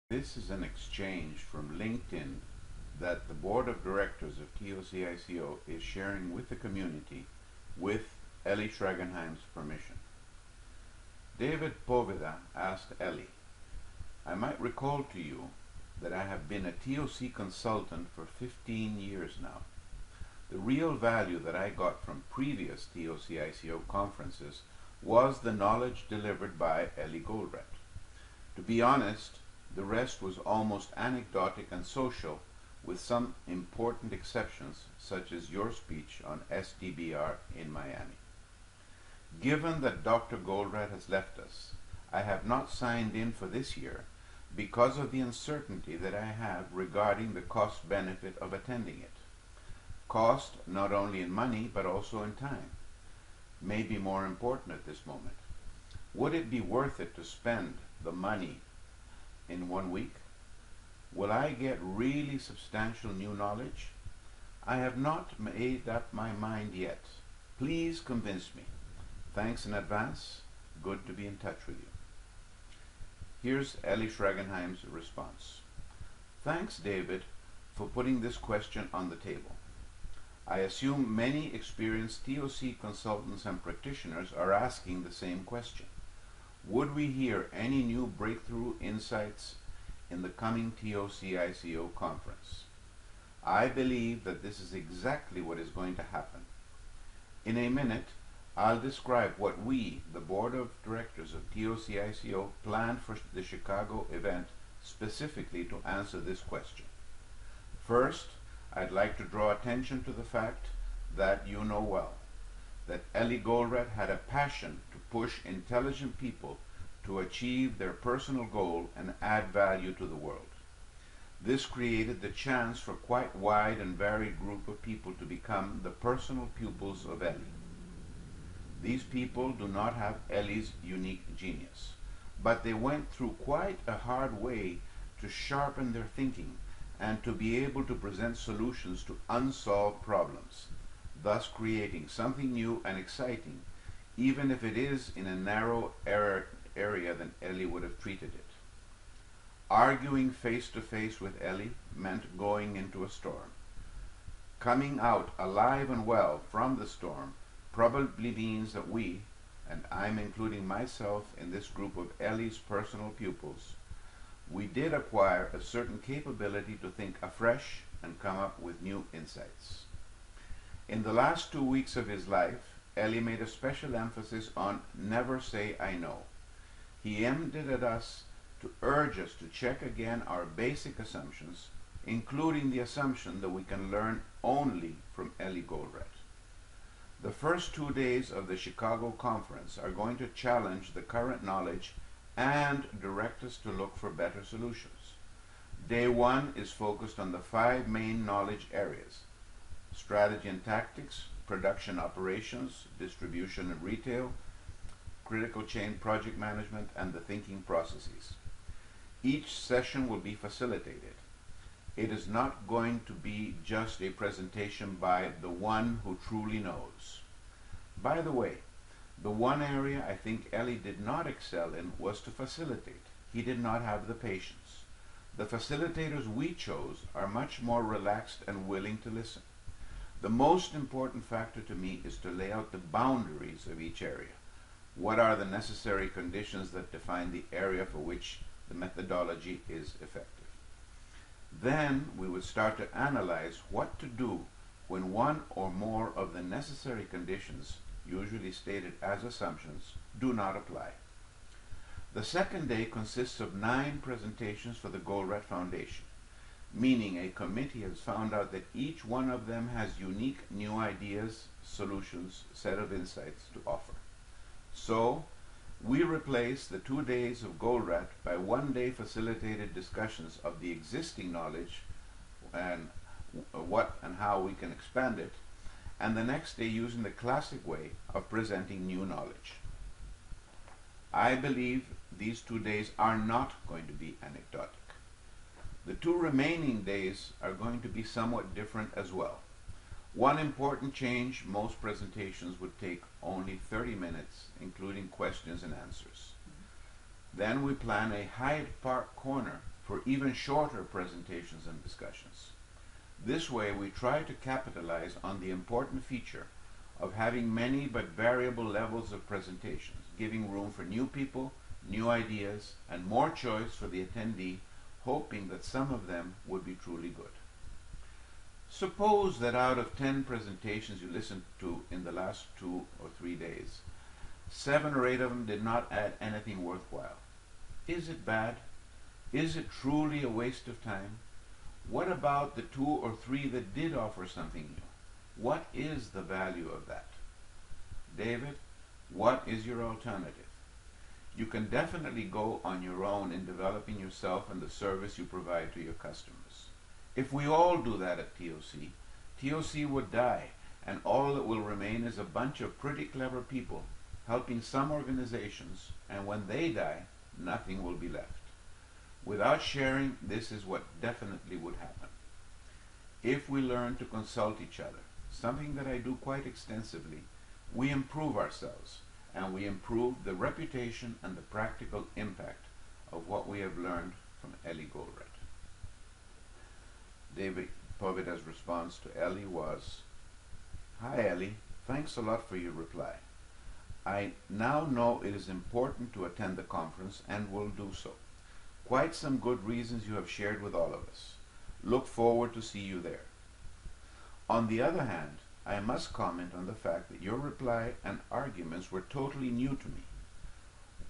This is an exchange from LinkedIn that the board of directors of TOCICO is sharing with the community with Ellie Schragenheim's permission. David Poveda asked Ellie, "I might recall to you that I have been a TOC consultant for 15 years now. The real value that I got from previous TOCICO conferences was the knowledge delivered by Ellie Goldratt. To be honest, the rest was almost anecdotic and social, with some important exceptions, such as your speech on SDBR in Miami. Given that Dr. Goldratt has left us, I have not signed in for this year because of the uncertainty that I have regarding the cost-benefit of attending it. Cost, not only in money, but also in time, may be more important at this moment. Would it be worth it to spend the money in 1 week? Will I get really substantial new knowledge? I have not made up my mind yet. Please convince me. Thanks in advance. Good to be in touch with you." Here's Ellie Schragenheim's response. "Thanks, David, for putting this question on the table. I assume many experienced TOC consultants and practitioners are asking the same question. Would we hear any new breakthrough insights in the coming TOCICO conference? I believe that this is exactly what is going to happen. In a minute, I'll describe what we, the board of directors of TOCICO, planned for the Chicago event specifically to answer this question. First, I'd like to draw attention to the fact that you know well, that Ellie Goldratt had a passion to push intelligent people to achieve their personal goal and add value to the world. This created the chance for quite wide and varied group of people to become the personal pupils of Ellie. These people do not have Ellie's unique genius, but they went through quite a hard way to sharpen their thinking and to be able to present solutions to unsolved problems, thus creating something new and exciting, even if it is in a narrow area than Ellie would have treated it. Arguing face to face with Ellie meant going into a storm. Coming out alive and well from the storm probably means that we, and I'm including myself in this group of Ellie's personal pupils, we did acquire a certain capability to think afresh and come up with new insights. In the last 2 weeks of his life, Ellie made a special emphasis on never say I know. He aimed it at us to urge us to check again our basic assumptions, including the assumption that we can learn only from Ellie Goldratt. The first 2 days of the Chicago conference are going to challenge the current knowledge and direct us to look for better solutions. Day 1 is focused on the 5 main knowledge areas: strategy and tactics, production operations, distribution and retail, critical chain project management, and the thinking processes. Each session will be facilitated. It is not going to be just a presentation by the one who truly knows. By the way, the one area I think Ellie did not excel in was to facilitate. He did not have the patience. The facilitators we chose are much more relaxed and willing to listen. The most important factor to me is to lay out the boundaries of each area. What are the necessary conditions that define the area for which the methodology is effective? Then we would start to analyze what to do when one or more of the necessary conditions, usually stated as assumptions, do not apply. The second day consists of 9 presentations for the Goldratt Foundation, meaning a committee has found out that each one of them has unique new ideas, solutions, set of insights to offer. So, we replace the 2 days of Goldratt by 1 day facilitated discussions of the existing knowledge and what and how we can expand it, and the next day using the classic way of presenting new knowledge. I believe these 2 days are not going to be anecdotic. The 2 remaining days are going to be somewhat different as well. One important change: most presentations would take only 30 minutes, including questions and answers. Then we plan a Hyde Park corner for even shorter presentations and discussions. This way we try to capitalize on the important feature of having many but variable levels of presentations, giving room for new people, new ideas, and more choice for the attendee, hoping that some of them would be truly good. Suppose that out of 10 presentations you listened to in the last 2 or 3 days, 7 or 8 of them did not add anything worthwhile. Is it bad? Is it truly a waste of time? What about the 2 or 3 that did offer something new? What is the value of that? David, what is your alternative? You can definitely go on your own in developing yourself and the service you provide to your customers. If we all do that at TOC, TOC would die, and all that will remain is a bunch of pretty clever people helping some organizations, and when they die, nothing will be left. Without sharing, this is what definitely would happen. If we learn to consult each other, something that I do quite extensively, we improve ourselves, and we improve the reputation and the practical impact of what we have learned from Ellie Goldratt. David Poveda's response to Ellie was, "Hi Ellie, thanks a lot for your reply. I now know it is important to attend the conference and will do so. Quite some good reasons you have shared with all of us. Look forward to see you there. On the other hand, I must comment on the fact that your reply and arguments were totally new to me.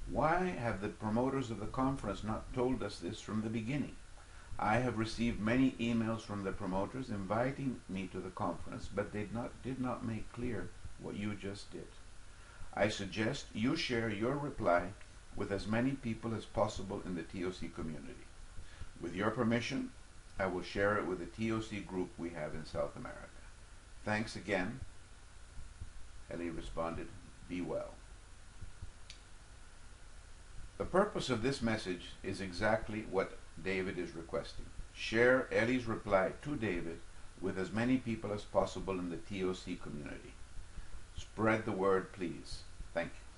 Why have the promoters of the conference not told us this from the beginning? I have received many emails from the promoters inviting me to the conference, but they did not make clear what you just did. I suggest you share your reply with as many people as possible in the TOC community. With your permission, I will share it with the TOC group we have in South America. Thanks again." Ellie responded, "Be well." The purpose of this message is exactly what David is requesting. Share Ellie's reply to David with as many people as possible in the TOC community. Spread the word, please. Thank you.